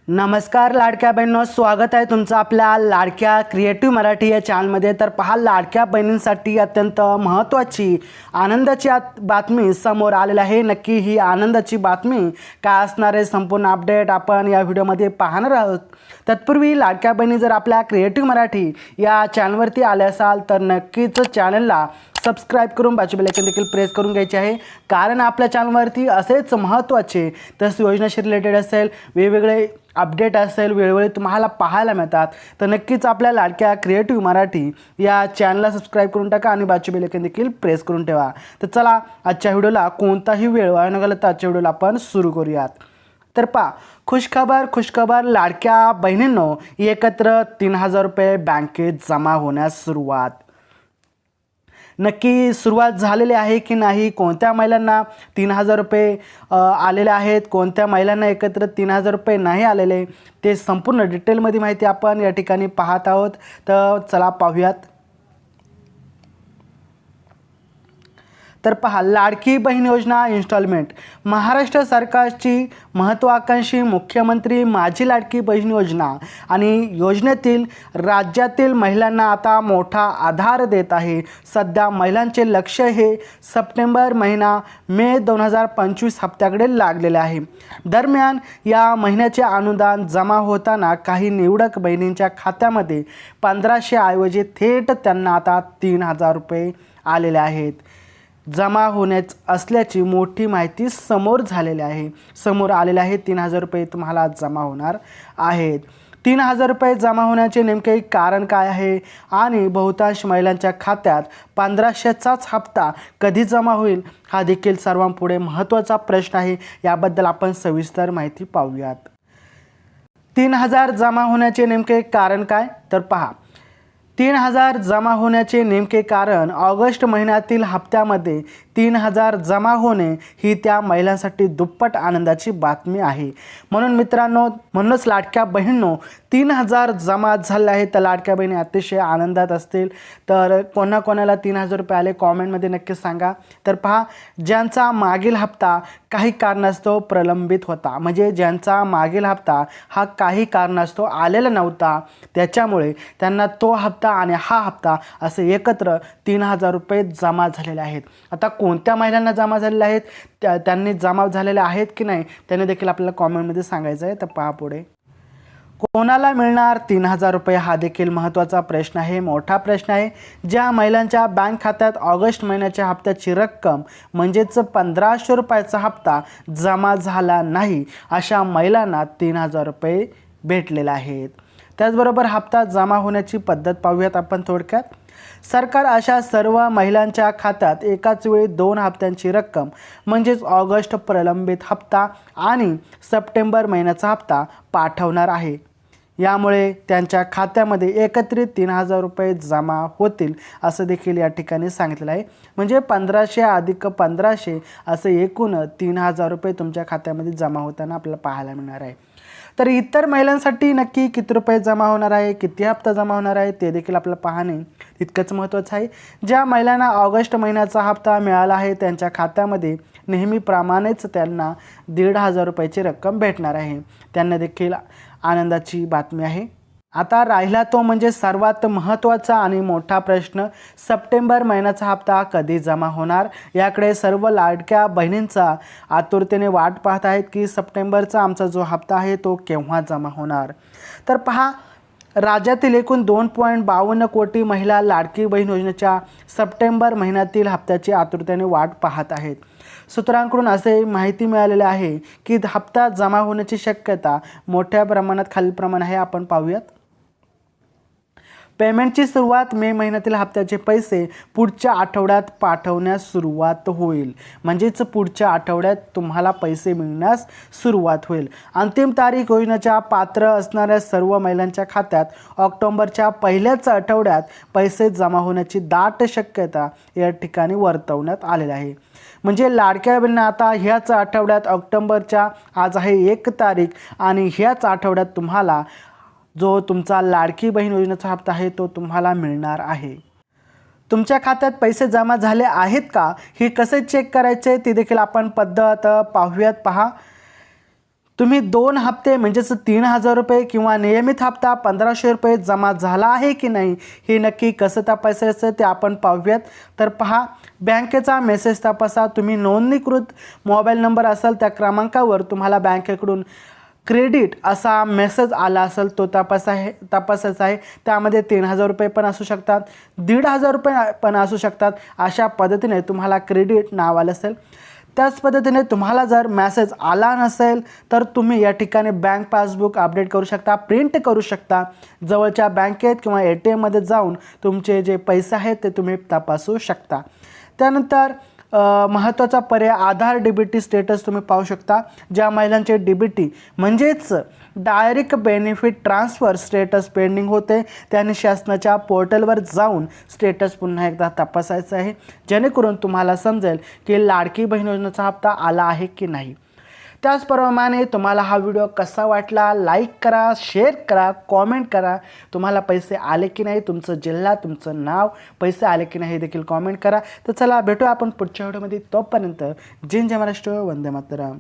नमस्कार लाडक्या बहिणींनो, स्वागत आहे तुमचं आपल्या लाडक्या क्रिएटिव्ह मराठी या चॅनलमध्ये। तर पहा, लाडक्या बहिणींसाठी अत्यंत महत्त्वाची आनंदाची बातमी समोर आलेली आहे। नक्की ही आनंदाची बातमी काय असणार आहे, संपूर्ण अपडेट आपण या व्हिडिओमध्ये पाहणार आहोत। तत्पूर्वी लाडक्या बहिणी जर आपल्या क्रिएटिव्ह मराठी या चॅनलवरती आले असाल तर नक्कीच चॅनलला सबस्क्राइब करून बाजू बेल आयकॉन देखील प्रेस करून घ्यायचे आहे, कारण आपल्या चॅनलवरती असेच महत्त्वाचे तसेच योजनाशी रिलेटेड असेल, वेगवेगळे अपडेट असेल वेळोवेळी तुम्हाला पाहायला मिळतात। तर नक्कीच आपल्या लाडक्या क्रिएटिव्ह मराठी या चॅनलला सबस्क्राइब करून टाका आणि बाजू बेल आयकॉन देखील प्रेस करून ठेवा। तर चला, आजच्या व्हिडिओला कोणताही वेळ वाया न घालवता आजच्या व्हिडिओला आपण सुरू करूयात। तर पहा, खुशखबर लाडक्या बहिणींनो, एकत्र 3000 रुपये बँकेत जमा होण्यास सुरुवात। नक्की सुरुवात झालेली आहे की नाही, कोणत्या महिलांना 3000 रुपये आलेले आहेत, कोणत्या महिलांना एकत्र 3000 रुपये नाही आलेले, ते संपूर्ण डिटेलमध्ये माहिती आपण या ठिकाणी पाहत आहोत। तर चला पाहूयात। तर पहा, लाडकी बहीण योजना इन्स्टॉलमेंट महाराष्ट्र सरकारची महत्त्वाकांक्षी मुख्यमंत्री माझी लाडकी बहीण योजना आणि योजनेतील राज्यातील महिलांना आता मोठा आधार देत आहे। सध्या महिलांचे लक्ष हे सप्टेंबर महिना मे 2025 हप्त्याकडे लागलेले आहे। दरम्यान या महिन्याचे अनुदान जमा होताना काही निवडक बहिणींच्या खात्यामध्ये 1500 ऐवजी थेट त्यांना आता 3000 रुपये आलेले आहेत। जमा होण्याच असल्याची मोठी माहिती समोर आलेली आहे। 3000 रुपये तुम्हाला जमा होणार आहेत। 3000 रुपये जमा होण्याचे नेमके कारण काय आहे आणि बहुतांश महिलांच्या खात्यात 1500चाच हप्ता कधी जमा होईल, हा देखील सर्वांपुढे महत्त्वाचा प्रश्न आहे। याबद्दल आपण सविस्तर माहिती पाहूयात। 3000 जमा होण्याचे नेमके कारण काय, तर पहा, 3000 जमा होण्याचे नेमके कारण ऑगस्ट महिन्यातील हप्त्यामध्ये 3000 जमा होणे ही त्या महिलांसाठी दुप्पट आनंदाची बातमी आहे। म्हणून मित्रांनो, म्हणूनच लाडक्या बहिणींनो, 3000 जमा झाले आहेत तर लाडक्या बहिणी अतिशय आनंदात असतील। तर कोणाकोणाला 3000 रुपये आले कॉमेंटमध्ये नक्की सांगा। तर पहा, ज्यांचा मागील हप्ता काही कारणास्तव प्रलंबित होता, म्हणजे ज्यांचा मागील हप्ता हा काही कारणास्तव आलेला नव्हता, त्याच्यामुळे त्यांना तो हप्ता आणि हा हप्ता असे एकत्र 3000 रुपये जमा झालेले आहेत। आता कोणत्या महिलांना जमा झालेले आहेत, त्यांनी जमा झालेले आहेत की नाही, त्यांनी देखील आपल्याला कॉमेंटमध्ये सांगायचं आहे। तर पहा पुढे, कोणाला मिळणार 3000 रुपये, हा देखील महत्त्वाचा प्रश्न आहे, मोठा प्रश्न आहे। ज्या महिलांच्या बँक खात्यात ऑगस्ट महिन्याच्या हप्त्याची रक्कम म्हणजेच 1500 रुपयाचा हप्ता जमा झाला नाही, अशा महिलांना 3000 रुपये भेटलेले आहेत। त्याचबरोबर हप्ता जमा होण्याची पद्धत पाहूयात आपण थोडक्यात। सरकार अशा सर्व महिलांच्या खात्यात एकाच वेळी 2 हप्त्यांची रक्कम म्हणजेच ऑगस्ट प्रलंबित हप्ता आणि सप्टेंबर महिन्याचा हप्ता पाठवणार आहे। यामुळे त्यांच्या खात्यामध्ये एकत्रित 3000 रुपये जमा होतील असं देखील या ठिकाणी सांगितलं आहे। म्हणजे 1500 अधिक 1500 असे एकूण 3000 रुपये तुमच्या खात्यामध्ये जमा होताना आपल्याला पाहायला मिळणार आहे। तर इतर महिलांसाठी नक्की किती रुपये जमा होणार आहे, किती हप्ता जमा होणार आहे, ते देखील आपल्याला पाहणे तितकंच महत्त्वाचं आहे। ज्या महिलांना ऑगस्ट महिन्याचा हप्ता मिळाला आहे त्यांच्या खात्यामध्ये नेहमीप्रमाणेच त्यांना 1500 रुपयाची रक्कम भेटणार आहे। त्यांना देखील आनंदाची बातमी आहे। आता राहिला तो म्हणजे सर्वात महत्त्वाचा आणि मोठा प्रश्न, सप्टेंबर महिन्याचा हप्ता कधी जमा होणार। याकडे सर्व लाडक्या बहिणींचा आतुरतेने वाट पाहत आहेत की सप्टेंबरचा आमचा जो हप्ता आहे तो केव्हा जमा होणार। तर पहा, राज्यातील एकूण 2.52 कोटी महिला लाडकी बहीण योजनेच्या सप्टेंबर महिन्यातील हप्त्याची आतुरतेने वाट पाहत आहेत। सूत्रांकडून असे माहिती मिळालेली आहे की हप्ता जमा होण्याची शक्यता मोठ्या प्रमाणात खालीलप्रमाणे आहे, आपण पाहूयात। पेमेंटची सुरुवात मे महिन्यातील हप्त्याचे पैसे पुढच्या आठवड्यात पाठवण्यास सुरुवात होईल, म्हणजेच पुढच्या आठवड्यात तुम्हाला पैसे मिळण्यास सुरुवात होईल। अंतिम तारीख योजनेच्या पात्र असणाऱ्या सर्व महिलांच्या खात्यात ऑक्टोबरच्या पहिल्याच आठवड्यात पैसे जमा होण्याची दाट शक्यता या ठिकाणी वर्तवण्यात आलेली आहे। म्हणजे लाडक्या बहिणींना आता ह्याच आठवड्यात, ऑक्टोबरच्या आज आहे 1 तारीख आणि ह्याच आठवड्यात तुम्हाला जो तुमचा लाडकी बहीण योजनेचा हप्ता आहे तो तुम्हाला मिळणार आहे. तुमच्या खात्यात पैसे जमा झाले आहेत का हे कसे चेक करायचे ती देखील आपण पद्धत पाहूयात. पहा, तुम्ही 2 हप्ते म्हणजेच 3,000 रुपये किंवा नियमित हप्ता 1,500 रुपये जमा झाला आहे की नाही हे नक्की कसं तपासायचं ते आपण पाहूयात. तर पहा, बँकेचा मेसेज तपासा. तुम्ही नोंदणीकृत मोबाईल नंबर असेल त्या क्रमांकावर तुम्हाला बँकेकडून क्रेडिट असा मेसेज आला असेल तो तपासायचा आहे. त्यामध्ये 3,000 रुपये पण असू शकतात, 1,500 रुपये पण असू शकतात. अशा पद्धतीने तुम्हाला क्रेडिट नाव आलं असेल. त्याच पद्धतीने तुम्हाला जर मेसेज आला नसेल तर तुम्ही या ठिकाणी बँक पासबुक अपडेट करू शकता, प्रिंट करू शकता. जवळच्या बँकेत किंवा ATM मध्ये जाऊन तुमचे जे पैसे आहेत ते तुम्ही तपासू शकता. त्यानंतर महत्त्वाचा पर्याय आधार DBT स्टेटस तुम्ही पाहू शकता. ज्या महिलांचे DBT म्हणजेच direct benefit transfer status pending होते त्यांनी शासनाच्या पोर्टलवर जाऊन स्टेटस पुन्हा एकदा तपासायचं आहे, जेणेकरून तुम्हाला समजेल की लाडकी बहीण योजनेचा हप्ता आला आहे की नाही. त्याचप्रमाणे तुम्हाला हा व्हिडिओ कसा वाटला लाईक करा, शेअर करा, कॉमेंट करा. तुम्हाला पैसे आले की नाही, तुमचं जिल्हा, तुमचं नाव, पैसे आले की नाही हे देखील कॉमेंट करा. तर चला भेटूया आपण पुढच्या व्हिडिओमध्ये. तोपर्यंत जय महाराष्ट्र, वंदे मातरम.